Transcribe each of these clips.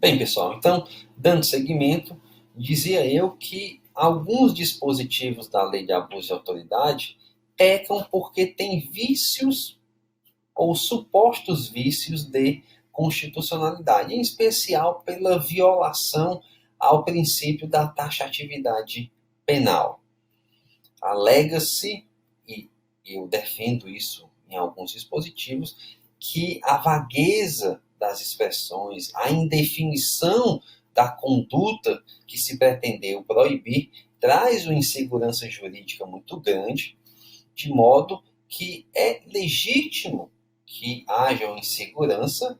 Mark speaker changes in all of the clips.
Speaker 1: Bem, pessoal, então, dando seguimento, dizia eu que alguns dispositivos da Lei de Abuso de Autoridade pecam porque têm vícios ou supostos vícios de constitucionalidade, em especial pela violação ao princípio da taxatividade penal. Alega-se, e eu defendo isso em alguns dispositivos, que a vagueza das expressões, a indefinição da conduta que se pretendeu proibir, traz uma insegurança jurídica muito grande, de modo que é legítimo que haja uma insegurança,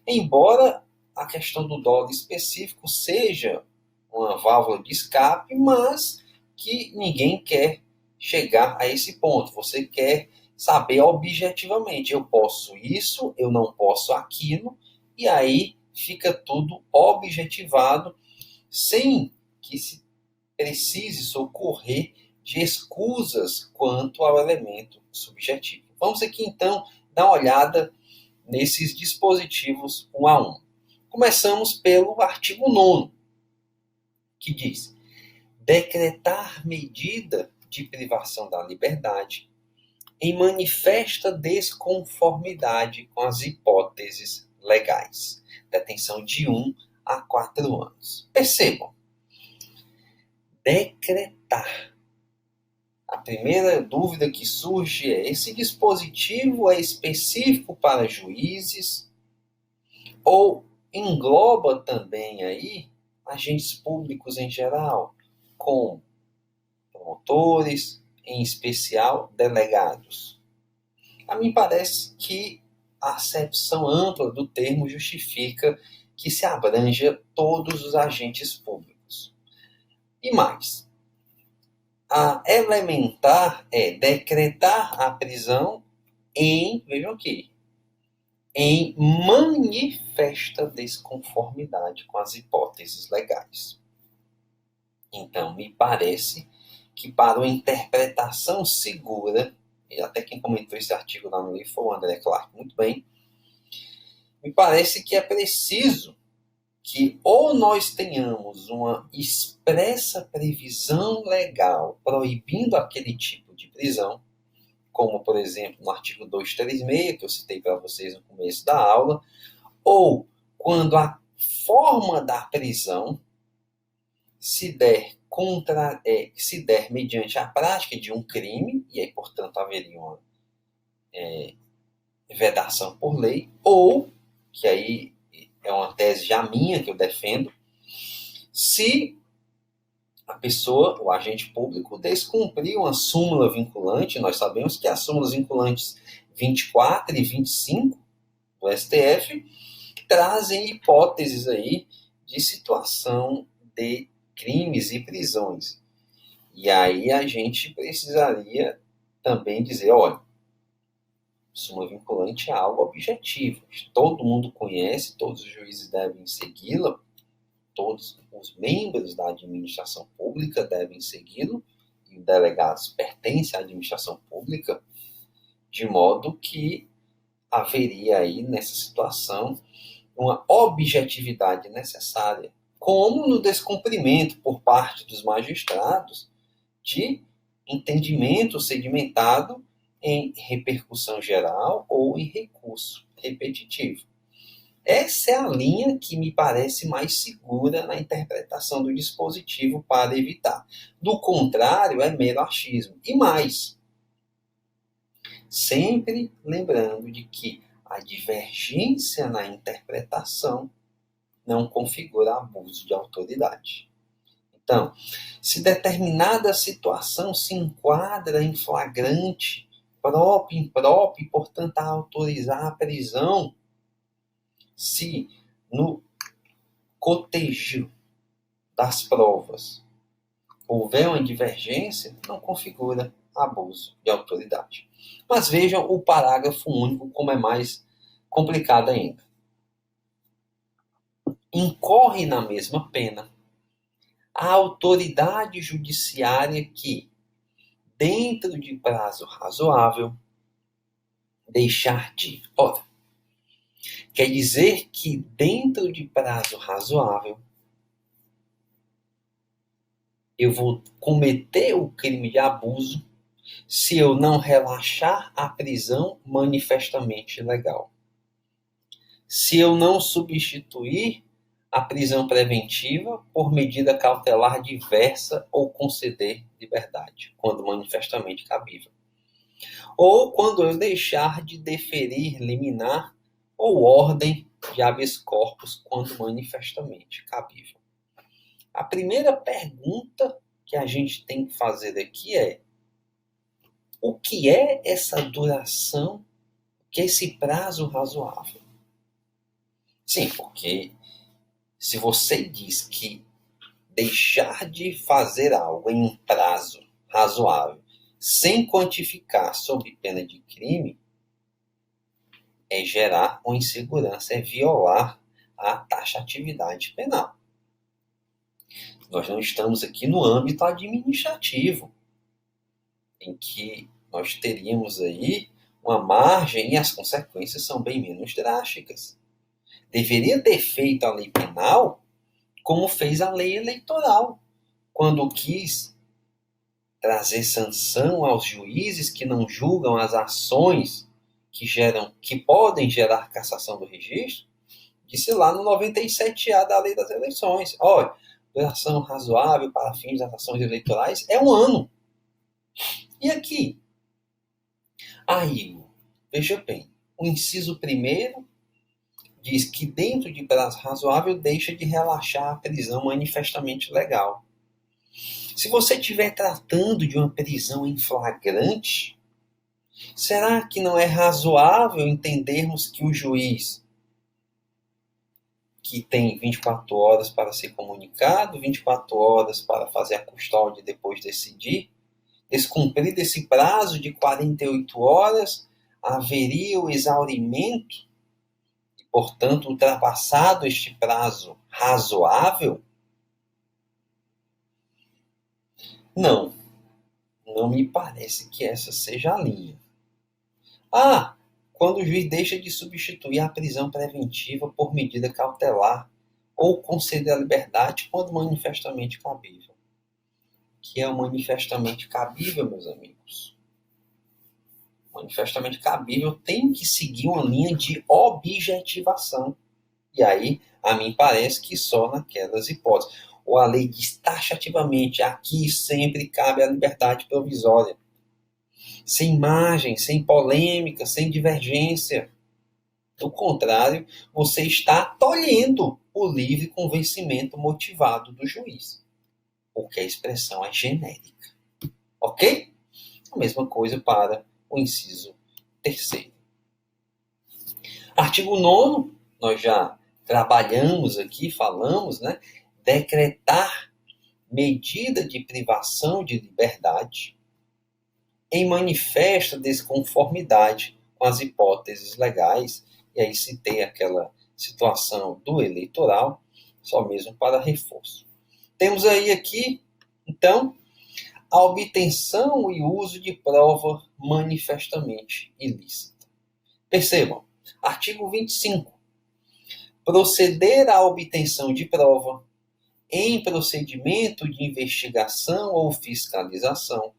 Speaker 1: embora a questão do dolo específico seja uma válvula de escape, mas que ninguém quer chegar a esse ponto. Você quer saber objetivamente, eu posso isso, eu não posso aquilo, e aí fica tudo objetivado, sem que se precise socorrer de escusas quanto ao elemento subjetivo. Vamos aqui então dar uma olhada nesses dispositivos um a um. Começamos pelo artigo 9º, que diz: decretar medida de privação da liberdade em manifesta desconformidade com as hipóteses legais. Detenção de 1 a 4 anos. Percebam, decretar. A primeira dúvida que surge é: esse dispositivo é específico para juízes ou engloba também aí agentes públicos em geral, como promotores, em especial delegados? A mim parece que a acepção ampla do termo justifica que se abranja todos os agentes públicos. E mais, a elementar é decretar a prisão em, vejam aqui, em manifesta desconformidade com as hipóteses legais. Então, me parece que para uma interpretação segura, e até quem comentou esse artigo lá no livro foi o André Clark, muito bem, me parece que é preciso que ou nós tenhamos uma expressa previsão legal proibindo aquele tipo de prisão, como, por exemplo, no artigo 236, que eu citei para vocês no começo da aula, ou quando a forma da prisão se der mediante a prática de um crime, e aí, portanto, haveria uma vedação por lei, ou, que aí é uma tese já minha que eu defendo, se a pessoa, o agente público, descumprir uma súmula vinculante. Nós sabemos que as súmulas vinculantes 24 e 25 do STF trazem hipóteses aí de situação de crimes e prisões. E aí a gente precisaria também dizer, olha, súmula vinculante é algo objetivo. Todo mundo conhece, todos os juízes devem segui-la, todos os membros da administração pública devem segui-lo, e os delegados pertencem à administração pública, de modo que haveria aí, nessa situação, uma objetividade necessária, como no descumprimento por parte dos magistrados de entendimento sedimentado em repercussão geral ou em recurso repetitivo. Essa é a linha que me parece mais segura na interpretação do dispositivo para evitar. Do contrário, é mero achismo. E mais, sempre lembrando de que a divergência na interpretação não configura abuso de autoridade. Então, se determinada situação se enquadra em flagrante, próprio, impróprio, e, portanto, a autorizar a prisão, se no cotejo das provas houver uma divergência, não configura abuso de autoridade. Mas vejam o parágrafo único, como é mais complicado ainda. Incorre na mesma pena a autoridade judiciária que, dentro de prazo razoável, deixar de... Ora, Quer dizer que dentro de prazo razoável, eu vou cometer o crime de abuso se eu não relaxar a prisão manifestamente legal. Se eu não substituir a prisão preventiva por medida cautelar diversa ou conceder liberdade, quando manifestamente cabível. Ou quando eu deixar de deferir liminar ou ordem de habeas corpus, quando manifestamente cabível. A primeira pergunta que a gente tem que fazer aqui é: o que é essa duração, o que é esse prazo razoável? Sim, porque se você diz que deixar de fazer algo em um prazo razoável, sem quantificar sob pena de crime, é gerar uma insegurança, é violar a taxatividade penal. Nós não estamos aqui no âmbito administrativo, em que nós teríamos aí uma margem e as consequências são bem menos drásticas. Deveria ter feito a lei penal como fez a lei eleitoral, quando quis trazer sanção aos juízes que não julgam as ações que podem gerar cassação do registro, disse lá no 97A da lei das eleições. Olha, duração razoável para fins das ações eleitorais é 1 ano. E aqui? Aí, veja bem, o inciso 1º diz que dentro de prazo razoável deixa de relaxar a prisão manifestamente legal. Se você estiver tratando de uma prisão em flagrante, será que não é razoável entendermos que o juiz, que tem 24 horas para ser comunicado, 24 horas para fazer a custódia e depois decidir, descumprido esse prazo de 48 horas, haveria o exaurimento e, portanto, ultrapassado este prazo razoável? Não, não me parece que essa seja a linha. Quando o juiz deixa de substituir a prisão preventiva por medida cautelar ou conceder a liberdade quando manifestamente cabível. Que é o manifestamente cabível, meus amigos? Manifestamente cabível tem que seguir uma linha de objetivação. E aí, a mim parece que só naquelas hipóteses. Ou a lei diz taxativamente, aqui sempre cabe a liberdade provisória. Sem margem, sem polêmica, sem divergência. Do contrário, você está tolhendo o livre convencimento motivado do juiz. Porque a expressão é genérica. Ok? A mesma coisa para o inciso 3º. Artigo 9º, nós já trabalhamos aqui, falamos, né? Decretar medida de privação de liberdade em manifesta desconformidade com as hipóteses legais, e aí citei aquela situação do eleitoral, só mesmo para reforço. Temos aí aqui, então, a obtenção e uso de prova manifestamente ilícita. Percebam, artigo 25. Proceder à obtenção de prova em procedimento de investigação ou fiscalização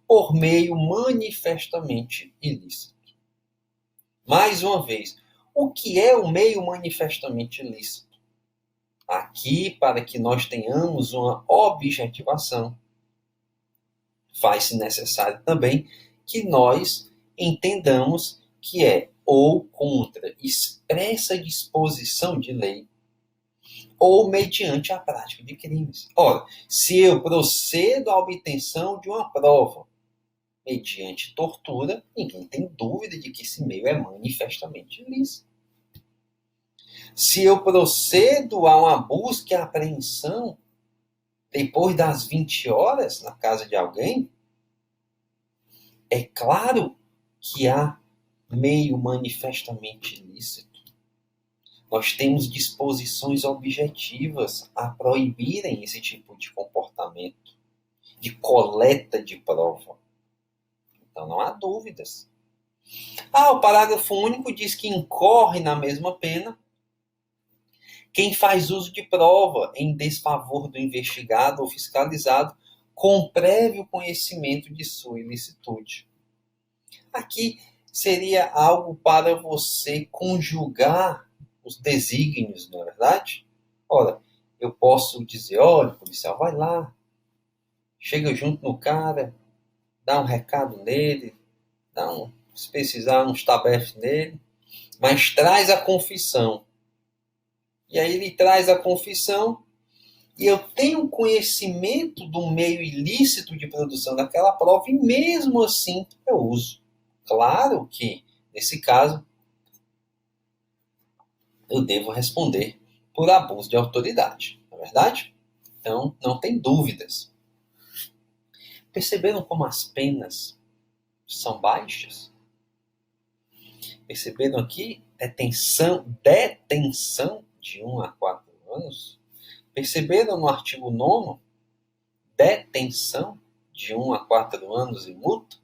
Speaker 1: por meio manifestamente ilícito. Mais uma vez, o que é o meio manifestamente ilícito? Aqui, para que nós tenhamos uma objetivação, faz-se necessário também que nós entendamos que é ou contra expressa disposição de lei ou mediante a prática de crimes. Ora, se eu procedo à obtenção de uma prova mediante tortura, ninguém tem dúvida de que esse meio é manifestamente ilícito. Se eu procedo a uma busca e apreensão depois das 20 horas na casa de alguém, é claro que há meio manifestamente ilícito. Nós temos disposições objetivas a proibirem esse tipo de comportamento, de coleta de prova. Então não há dúvidas. O parágrafo único diz que incorre na mesma pena quem faz uso de prova em desfavor do investigado ou fiscalizado com prévio conhecimento de sua ilicitude. Aqui seria algo para você conjugar os desígnios, não é verdade? Ora, eu posso dizer, olha, policial, vai lá, chega junto no cara, dá um recado nele, se precisar, uns tabefes nele, mas traz a confissão. E aí ele traz a confissão e eu tenho conhecimento do meio ilícito de produção daquela prova e mesmo assim eu uso. Claro que, nesse caso, eu devo responder por abuso de autoridade, não é verdade? Então, não tem dúvidas. Perceberam como as penas são baixas? Perceberam aqui? Detenção de 1 a 4 anos? Perceberam no artigo 9º? Detenção de 1 a 4 anos e multa?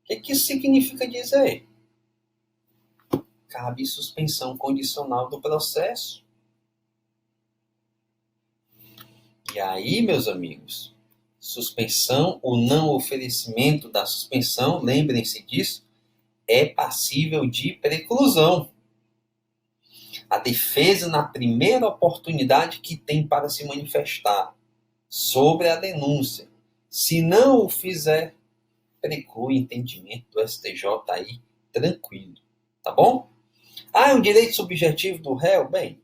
Speaker 1: O que isso significa dizer? Cabe suspensão condicional do processo. E aí, meus amigos, suspensão, o não oferecimento da suspensão, lembrem-se disso, é passível de preclusão. A defesa, na primeira oportunidade que tem para se manifestar sobre a denúncia, se não o fizer, preclui o entendimento do STJ aí, tranquilo. Tá bom? É um direito subjetivo do réu? Bem,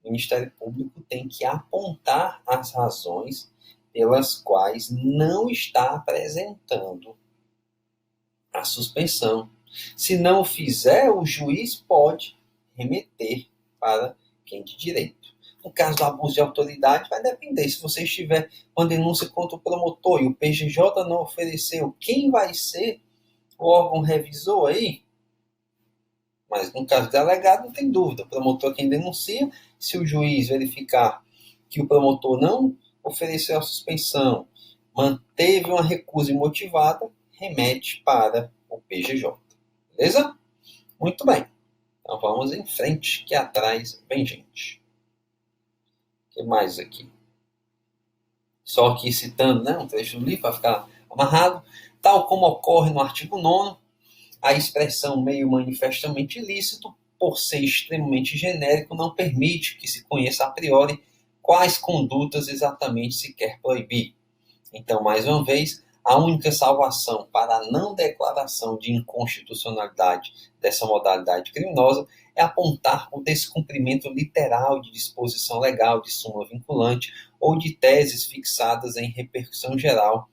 Speaker 1: o Ministério Público tem que apontar as razões pelas quais não está apresentando a suspensão. Se não o fizer, o juiz pode remeter para quem de direito. No caso do abuso de autoridade, vai depender. Se você estiver com denúncia contra o promotor e o PGJ não ofereceu, quem vai ser o órgão revisor aí? Mas no caso do delegado, não tem dúvida. O promotor é quem denuncia. Se o juiz verificar que o promotor não ofereceu a suspensão, manteve uma recusa imotivada, remete para o PGJ. Beleza? Muito bem. Então vamos em frente, que atrás vem gente. O que mais aqui? Só aqui citando, né, um trecho do livro para ficar amarrado. Tal como ocorre no artigo 9º, a expressão meio manifestamente ilícito, por ser extremamente genérico, não permite que se conheça a priori quais condutas exatamente se quer proibir. Então, mais uma vez, a única salvação para a não declaração de inconstitucionalidade dessa modalidade criminosa é apontar o descumprimento literal de disposição legal, de súmula vinculante ou de teses fixadas em repercussão geral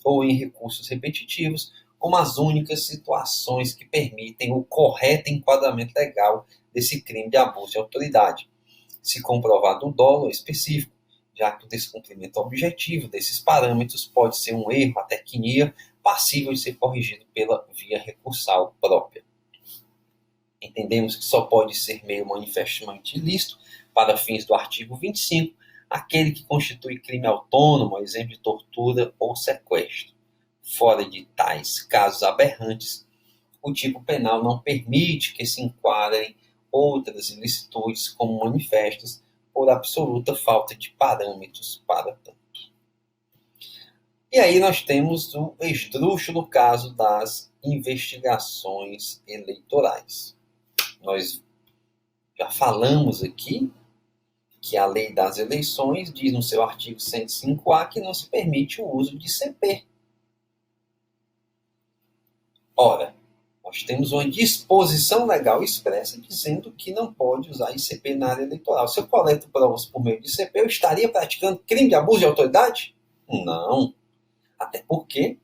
Speaker 1: ou em recursos repetitivos, como as únicas situações que permitem o correto enquadramento legal desse crime de abuso de autoridade, se comprovado o dolo específico, já que o descumprimento objetivo desses parâmetros pode ser um erro, a tecnia, passível de ser corrigido pela via recursal própria. Entendemos que só pode ser meio manifestamente ilícito, para fins do artigo 25, aquele que constitui crime autônomo, exemplo de tortura ou sequestro. Fora de tais casos aberrantes, o tipo penal não permite que se enquadrem outras ilicitudes como manifestas por absoluta falta de parâmetros para tanto. E aí nós temos o esdrúxulo caso das investigações eleitorais. Nós já falamos aqui que a lei das eleições diz no seu artigo 105A que não se permite o uso de CP. Ora, nós temos uma disposição legal expressa dizendo que não pode usar ICP na área eleitoral. Se eu coleto provas por meio de ICP, eu estaria praticando crime de abuso de autoridade? Não. Até porque,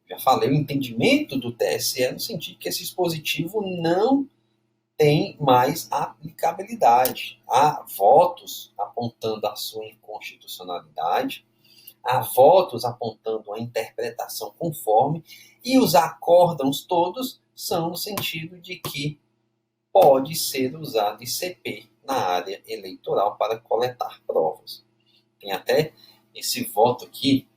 Speaker 1: já falei, o entendimento do TSE no sentido que esse dispositivo não tem mais aplicabilidade. Há votos apontando a sua inconstitucionalidade, há votos apontando a interpretação conforme, e os acórdãos todos são no sentido de que pode ser usado ICP na área eleitoral para coletar provas. Tem até esse voto aqui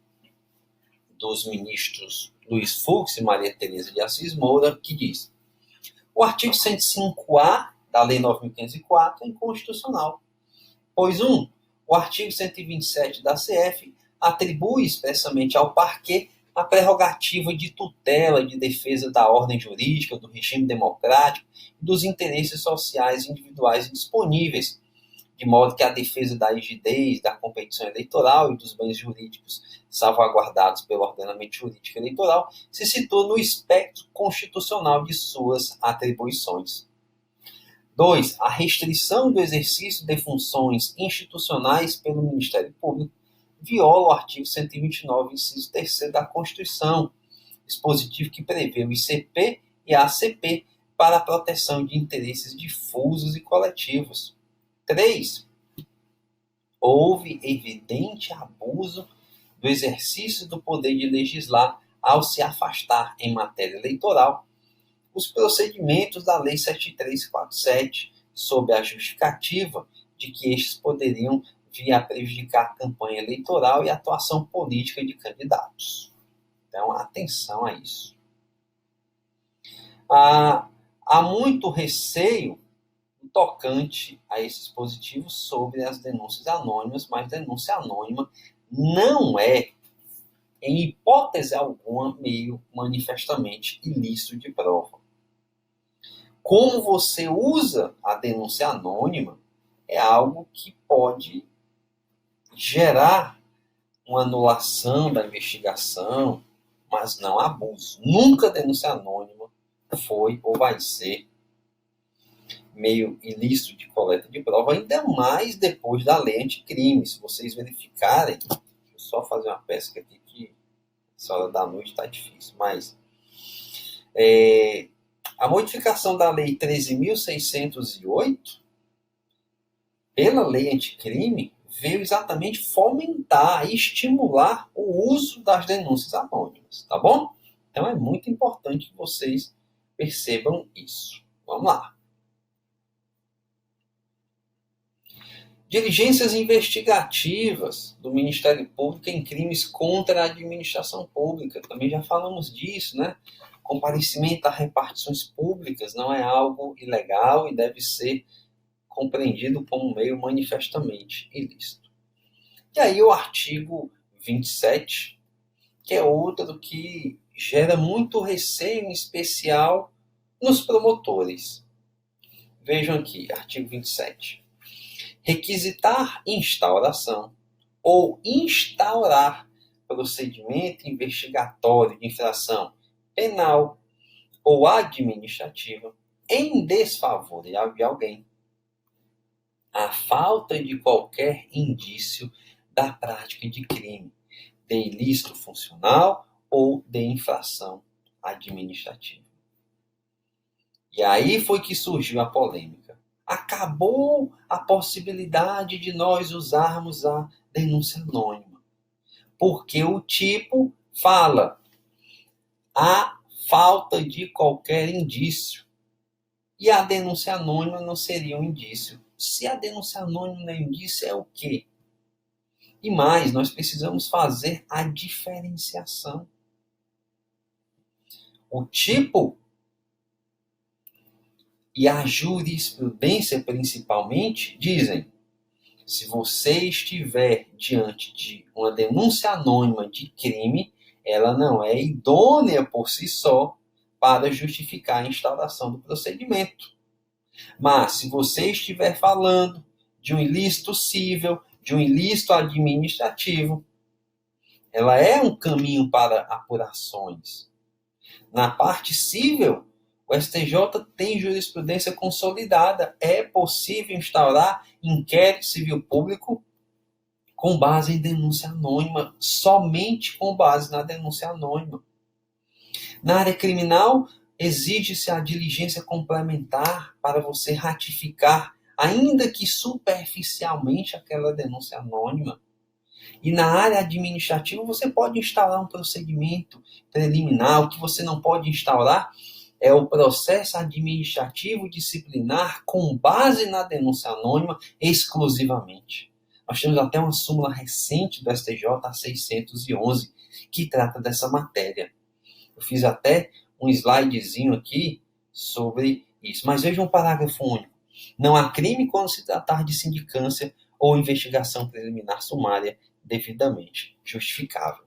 Speaker 1: dos ministros Luiz Fux e Maria Tereza de Assis Moura, que diz: o artigo 105A da Lei 9.504 é inconstitucional, pois o artigo 127 da CF atribui expressamente ao parquet a prerrogativa de tutela, de defesa da ordem jurídica, do regime democrático e dos interesses sociais individuais disponíveis, de modo que a defesa da rigidez da competição eleitoral e dos bens jurídicos salvaguardados pelo ordenamento jurídico eleitoral se situa no espectro constitucional de suas atribuições. 2. A restrição do exercício de funções institucionais pelo Ministério Público viola o artigo 129, inciso 3º da Constituição, dispositivo que prevê o ICP e a ACP para a proteção de interesses difusos e coletivos. 3. Houve evidente abuso do exercício do poder de legislar ao se afastar em matéria eleitoral os procedimentos da Lei 7347, sob a justificativa de que estes poderiam vir a prejudicar a campanha eleitoral e a atuação política de candidatos. Então, atenção a isso. Há muito receio tocante a esses dispositivos sobre as denúncias anônimas, mas denúncia anônima não é, em hipótese alguma, meio manifestamente ilícito de prova. Como você usa a denúncia anônima é algo que pode gerar uma anulação da investigação, mas não abuso. Nunca denúncia anônima foi ou vai ser meio ilícito de coleta de prova, ainda mais depois da lei anticrime. Se vocês verificarem, deixa eu só fazer uma pesca aqui que essa hora da noite está difícil, mas a modificação da lei 13.608 pela lei anticrime veio exatamente fomentar e estimular o uso das denúncias anônimas, tá bom? Então é muito importante que vocês percebam isso. Vamos lá. Diligências investigativas do Ministério Público em crimes contra a administração pública. Também já falamos disso, né? Comparecimento a repartições públicas não é algo ilegal e deve ser compreendido como meio manifestamente ilícito. E aí o artigo 27, que é outro que gera muito receio, em especial nos promotores. Vejam aqui, artigo 27. Requisitar instauração ou instaurar procedimento investigatório de infração penal ou administrativa em desfavor de alguém, a falta de qualquer indício da prática de crime, de ilícito funcional ou de infração administrativa. E aí foi que surgiu a polêmica. Acabou a possibilidade de nós usarmos a denúncia anônima, porque o tipo fala a falta de qualquer indício. E a denúncia anônima não seria um indício. Se a denúncia anônima não é indício, é o quê? E mais, nós precisamos fazer a diferenciação. O tipo e a jurisprudência, principalmente, dizem: se você estiver diante de uma denúncia anônima de crime, ela não é idônea por si só para justificar a instauração do procedimento. Mas, se você estiver falando de um ilícito cível, de um ilícito administrativo, ela é um caminho para apurações. Na parte cível, o STJ tem jurisprudência consolidada. É possível instaurar inquérito civil público com base em denúncia anônima, somente com base na denúncia anônima. Na área criminal, exige-se a diligência complementar para você ratificar, ainda que superficialmente, aquela denúncia anônima. E na área administrativa, você pode instaurar um procedimento preliminar. O que você não pode instaurar é o processo administrativo disciplinar com base na denúncia anônima exclusivamente. Nós temos até uma súmula recente do STJ, a 611, que trata dessa matéria. Eu fiz até um slidezinho aqui sobre isso. Mas veja um parágrafo único. Não há crime quando se tratar de sindicância ou investigação preliminar sumária devidamente justificável.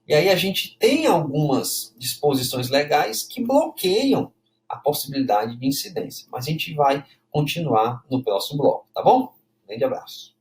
Speaker 1: E aí a gente tem algumas disposições legais que bloqueiam a possibilidade de incidência. Mas a gente vai continuar no próximo bloco, tá bom? Grande abraço.